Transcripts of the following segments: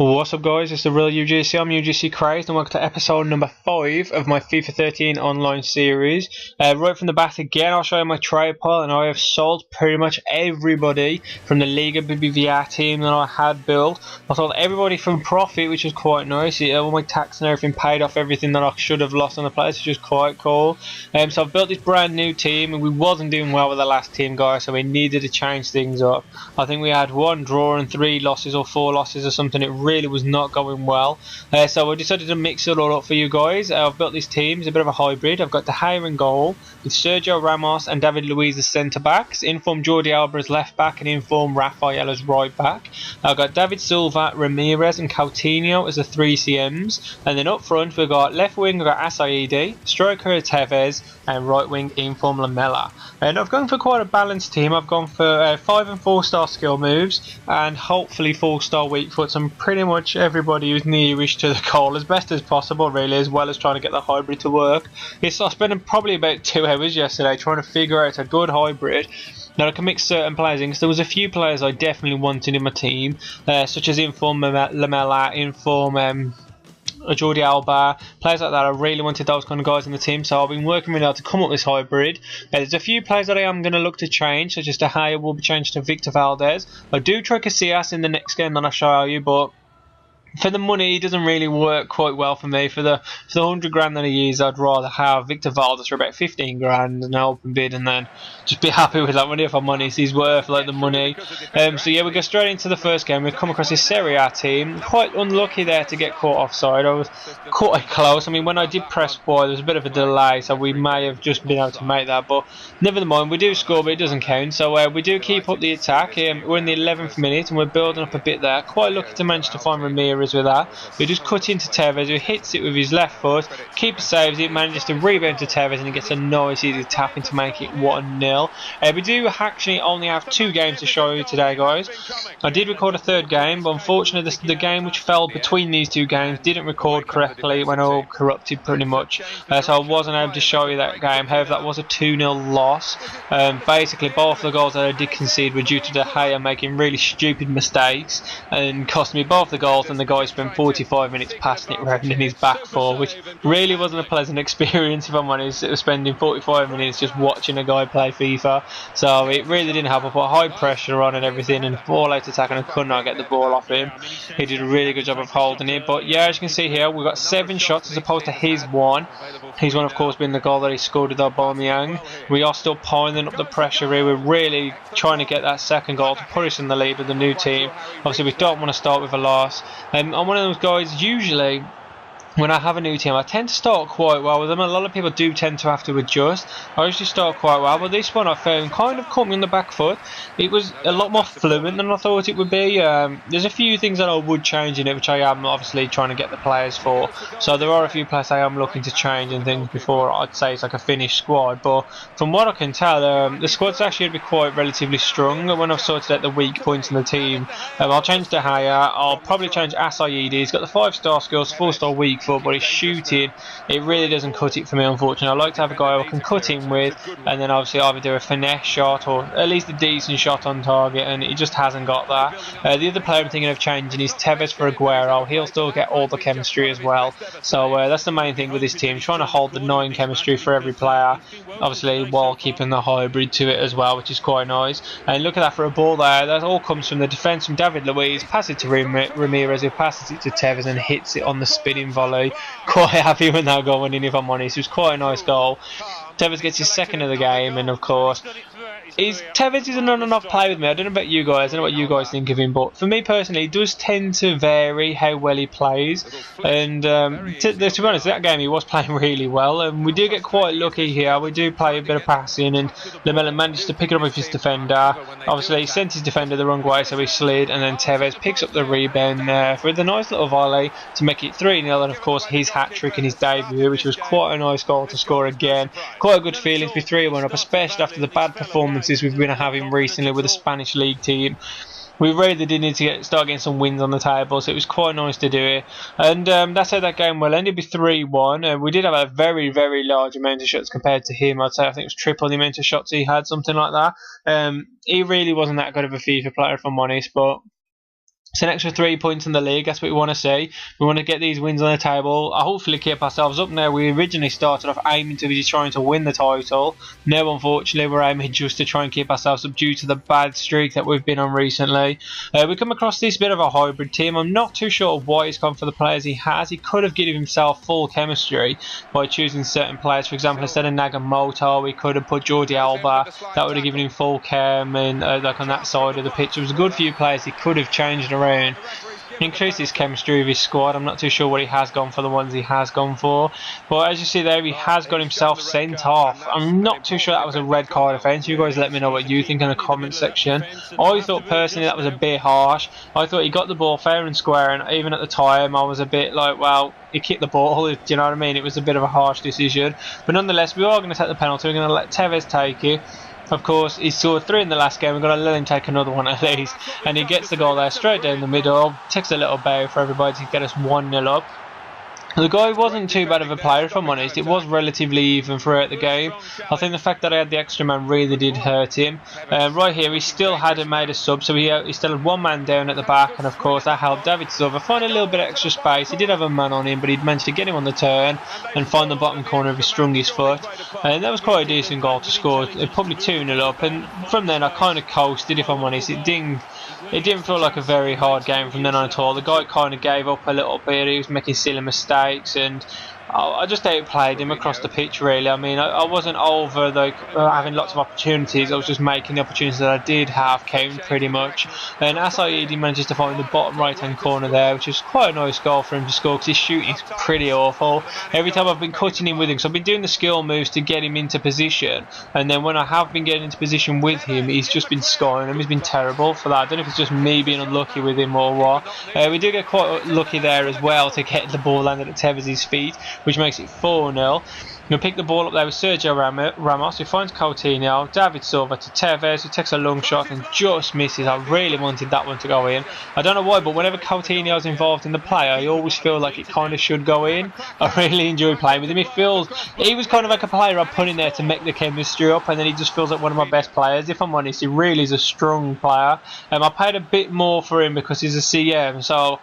What's up guys, it's the real UGC, I'm UGC Crazed and welcome to episode number 5 of my FIFA 13 online series. Right from the bat again, I'll show you my trade pile, and I have sold pretty much everybody from the Liga BBVA team that I had built. I sold everybody from profit, which was quite nice. All my tax and everything paid off everything that I should have lost on the players, which was quite cool. So I've built this brand new team, and we wasn't doing well with the last team, guys, so we needed to change things up. I think we had 1 draw and 3 losses or 4 losses or something. It really was not going well, so I decided to mix it all up for you guys. I've built this team. It's a bit of a hybrid. I've got De Gea in goal with Sergio Ramos and David Luiz as centre backs, in form Jordi Alba as left back, and in form Rafael as right back. I've got David Silva, Ramirez and Coutinho as the 3 CMs, and then up front we've got left wing we've got Asaidi, striker Tevez, and right wing in form Lamela. And I've gone for quite a balanced team. I've gone for 5 and 4 star skill moves and hopefully 4 star weak foots. I'm pretty much everybody who's nearish to the goal as best as possible, really, as well as trying to get the hybrid to work. I spent probably about 2 hours yesterday trying to figure out a good hybrid that I can mix certain players in, because there was a few players I definitely wanted in my team, such as inform Lamela, inform Jordi Alba, players like that. I really wanted those kind of guys in the team, so I've been working really hard to come up with this hybrid. There's a few players that I am going to look to change, such as De Gea will be changed to Victor Valdez. I do try Casillas in the next game that I show you, but for the money, it doesn't really work quite well for me. For the 100 grand that he is, I'd rather have Victor Valdez for about 15 grand and an open bid, and then just be happy with that money if I'm honest. He's worth like the money. So yeah, we go straight into the first game. We've come across this Serie A team. Quite unlucky there to get caught offside. I was quite close. I mean, when I did press Y, there was a bit of a delay, so we may have just been able to make that, but never mind. We do score, but it doesn't count. So we do keep up the attack. We're in the 11th minute, and we're building up a bit there. Quite lucky to manage to find Ramirez with that. We just cut into Tevez, who hits it with his left foot. Keeper saves it, manages to rebound to Tevez, and he gets a nice easy tapping to make it 1-0. We do actually only have 2 games to show you today, guys. I did record a 3rd game, but unfortunately the game which fell between these 2 games didn't record correctly. It went all corrupted pretty much, so I wasn't able to show you that game. However, that was a 2-0 loss. Basically both the goals that I did concede were due to De Gea making really stupid mistakes and cost me both the goals, and the guy spent 45 minutes passing it around in his back 4, which really wasn't a pleasant experience if I'm honest. It was spending 45 minutes just watching a guy play FIFA, so it really didn't help. I put high pressure on and everything, and ball out attack, and I could not get the ball off him. He did a really good job of holding it, but yeah, as you can see here, we've got 7 shots as opposed to his 1. His 1 of course being the goal that he scored with Aubameyang. We are still piling up the pressure here. We're really trying to get that 2nd goal to put us in the lead with the new team. Obviously we don't want to start with a loss. I'm one of those guys, usually when I have a new team, I tend to start quite well with them. A lot of people do tend to have to adjust. I usually start quite well, but this one I found kind of caught me on the back foot. It was a lot more fluent than I thought it would be. There's a few things that I would change in it, which I am obviously trying to get the players for. So there are a few players I am looking to change and things before I'd say it's like a finished squad. But from what I can tell, the squad's actually going to be quite relatively strong. When I've sorted out the weak points in the team, I'll change De Gea. I'll probably change Asaidi. He's got the 5-star skills, 4-star weak foot, but his shooting, it really doesn't cut it for me, unfortunately. I like to have a guy I can cut in with, and then obviously either do a finesse shot or at least a decent shot on target, and he just hasn't got that. The other player I'm thinking of changing is Tevez for Aguero. He'll still get all the chemistry as well, so that's the main thing with this team, trying to hold the 9 chemistry for every player, obviously while keeping the hybrid to it as well, which is quite nice. And look at that for a ball there. That all comes from the defence from David Luiz. Pass it to Ramirez, who passes it to Tevez and hits it on the spinning volley. Quite happy when that goal went in, if I'm honest. It was quite a nice goal. Tevez gets his 2nd of the game, and of course Tevez is an on and off play with me. I don't know about you guys, I don't know what you guys think of him, but for me personally, it does tend to vary how well he plays. And to be honest, that game he was playing really well, and we do get quite lucky here. We do play a bit of passing, and Lamela managed to pick it up with his defender. Obviously he sent his defender the wrong way, so he slid, and then Tevez picks up the rebound with a nice little volley to make it 3-0, and of course his hat-trick in his debut, which was quite a nice goal to score again. Quite a good feeling to be 3-1 up, especially after the bad performances we've been having recently with the Spanish league team. We really did need to start getting some wins on the table, so it was quite nice to do it. And that's how that game will end. It'll be 3-1. We did have a very, very large amount of shots compared to him. I'd say I think it was triple the amount of shots he had, something like that. He really wasn't that good of a FIFA player, if I'm honest, but It's an extra 3 points in the league. That's what we want to see. We want to get these wins on the table. Hopefully keep ourselves up now. We originally started off aiming to be trying to win the title. Now, unfortunately, we're aiming just to try and keep ourselves up due to the bad streak that we've been on recently. We come across this bit of a hybrid team. I'm not too sure why he's gone for the players he has. He could have given himself full chemistry by choosing certain players. For example, instead of Nagamoto, we could have put Jordi Alba. That would have given him full chem and like on that side of the pitch. There was a good few players he could have changed around, increase his chemistry with his squad. I'm not too sure what he has gone for, the ones he has gone for, but as you see there, he has got himself sent off. I'm not too sure that was a red card offence. You guys let me know what you think in the comment section. I thought personally that was a bit harsh. I thought he got the ball fair and square, and even at the time I was a bit like, well, he kicked the ball, do you know what I mean? It was a bit of a harsh decision, but nonetheless we are going to take the penalty. We're going to let Tevez take it. Of course, he scored 3 in the last game. We're going to let him take another one at least. And he gets the goal there straight down the middle. Takes a little bow for everybody to get us 1-0 up. The guy wasn't too bad of a player, if I'm honest. It was relatively even throughout the game. I think the fact that I had the extra man really did hurt him. Right here, he still hadn't made a sub, so he still had one man down at the back, and of course that helped David Silva find a little bit of extra space. He did have a man on him, but he'd managed to get him on the turn and find the bottom corner of his strongest foot. And that was quite a decent goal to score. It put me 2-0 up, and from then I kind of coasted, if I'm honest. It didn't feel like a very hard game from then on at all. The guy kind of gave up a little bit. He was making silly mistakes, and I just outplayed him across the pitch, really. I mean, I wasn't over having lots of opportunities. I was just making the opportunities that I did have count pretty much. And Asaidi manages to find the bottom right-hand corner there, which is quite a nice goal for him to score because his shooting's pretty awful. Every time I've been cutting him with him, so I've been doing the skill moves to get him into position, and then when I have been getting into position with him, he's just been scoring him. He's been terrible for that. I don't know if it's just me being unlucky with him or what. We do get quite lucky there as well to get the ball landed at Tevez's feet, which makes it 4-0. We'll pick the ball up there with Sergio Ramos, who finds Coutinho, David Silva to Tevez, who takes a long shot and just misses. I really wanted that one to go in. I don't know why, but whenever Coutinho's involved in the play, I always feel like it kind of should go in. I really enjoy playing with him. He was kind of like a player I put in there to make the chemistry up, and then he just feels like one of my best players. If I'm honest, he really is a strong player. I paid a bit more for him because he's a CM, so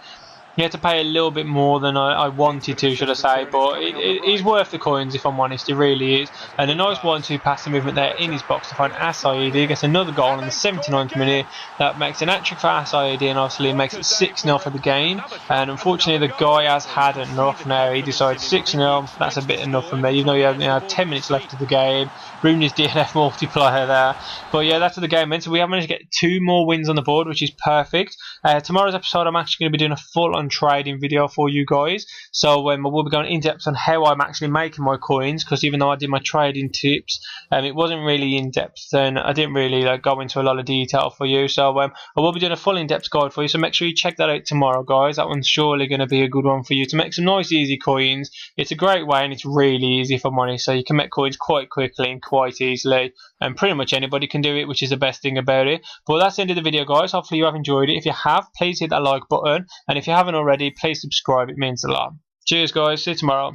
he had to pay a little bit more than I wanted to, should I say, but he's worth the coins, if I'm honest. He really is. And a nice 1-2 passing movement there in his box to find Asaidi. He gets another goal in the 79th minute. That makes an hat-trick for Asaidi, and obviously makes it 6-0 for the game. And unfortunately, the guy has had enough now. He decides 6-0. That's a bit enough for me, even though he had 10 minutes left of the game. Rooney's DNF multiplier there. But yeah, that's what the game meant. So we have managed to get 2 more wins on the board, which is perfect. Tomorrow's episode, I'm actually going to be doing a full-on trading video for you guys. So I will be going in depth on how I'm actually making my coins, because even though I did my trading tips, it wasn't really in depth, and I didn't really go into a lot of detail for you. So I will be doing a full in-depth guide for you. So make sure you check that out tomorrow, guys. That one's surely going to be a good one for you to make some nice, easy coins. It's a great way, and it's really easy for money. So you can make coins quite quickly and quite easily, and pretty much anybody can do it, which is the best thing about it. But that's the end of the video, guys. Hopefully you have enjoyed it. If you have, please hit that like button, and if you haven't already, please subscribe. It means a lot. Cheers, guys. See you tomorrow.